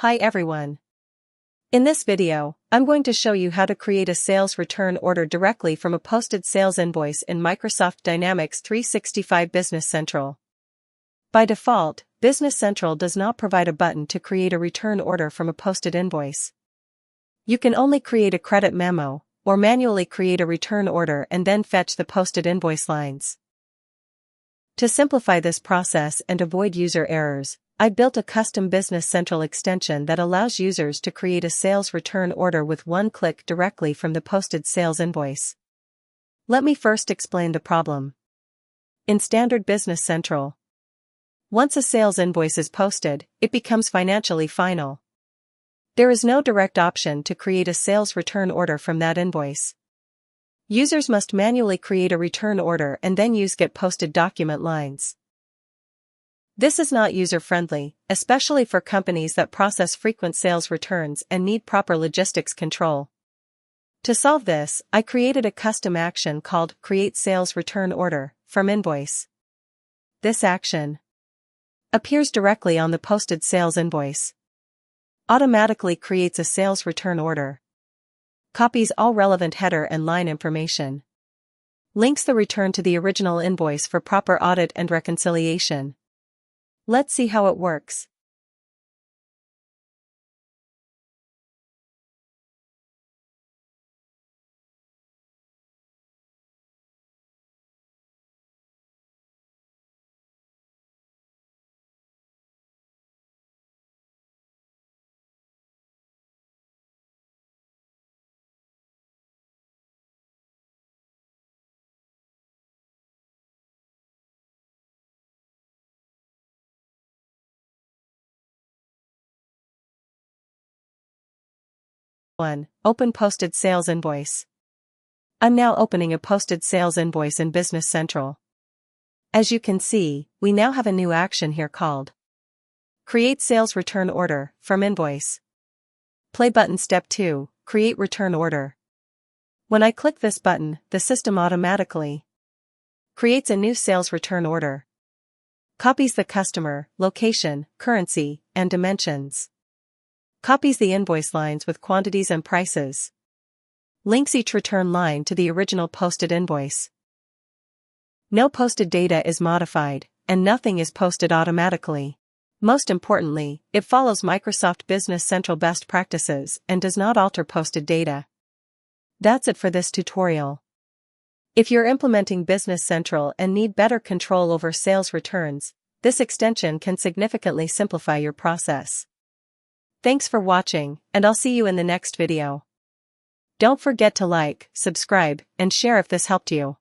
Hi everyone. In this video, I'm going to show you how to create a sales return order directly from a posted sales invoice in Microsoft Dynamics 365 Business Central. By default, Business Central does not provide a button to create a return order from a posted invoice. You can only create a credit memo, or manually create a return order and then fetch the posted invoice lines. To simplify this process and avoid user errors, I built a custom Business Central extension that allows users to create a sales return order with one click directly from the posted sales invoice. Let me first explain the problem. In standard Business Central, once a sales invoice is posted, it becomes financially final. There is no direct option to create a sales return order from that invoice. Users must manually create a return order and then use Get Posted document lines. This is not user-friendly, especially for companies that process frequent sales returns and need proper logistics control. To solve this, I created a custom action called Create Sales Return Order from Invoice. This action appears directly on the posted sales invoice, automatically creates a sales return order, copies all relevant header and line information, links the return to the original invoice for proper audit and reconciliation. Let's see how it works. Open Posted Sales Invoice. I'm now opening a posted sales invoice in Business Central. As you can see, we now have a new action here called Create Sales Return Order from Invoice. Play button Step 2, Create Return Order. When I click this button, the system automatically creates a new sales return order, copies the customer, location, currency, and dimensions, copies the invoice lines with quantities and prices, links each return line to the original posted invoice. No posted data is modified, and nothing is posted automatically. Most importantly, it follows Microsoft Business Central best practices and does not alter posted data. That's it for this tutorial. If you're implementing Business Central and need better control over sales returns, this extension can significantly simplify your process. Thanks for watching, and I'll see you in the next video. Don't forget to like, subscribe, and share if this helped you.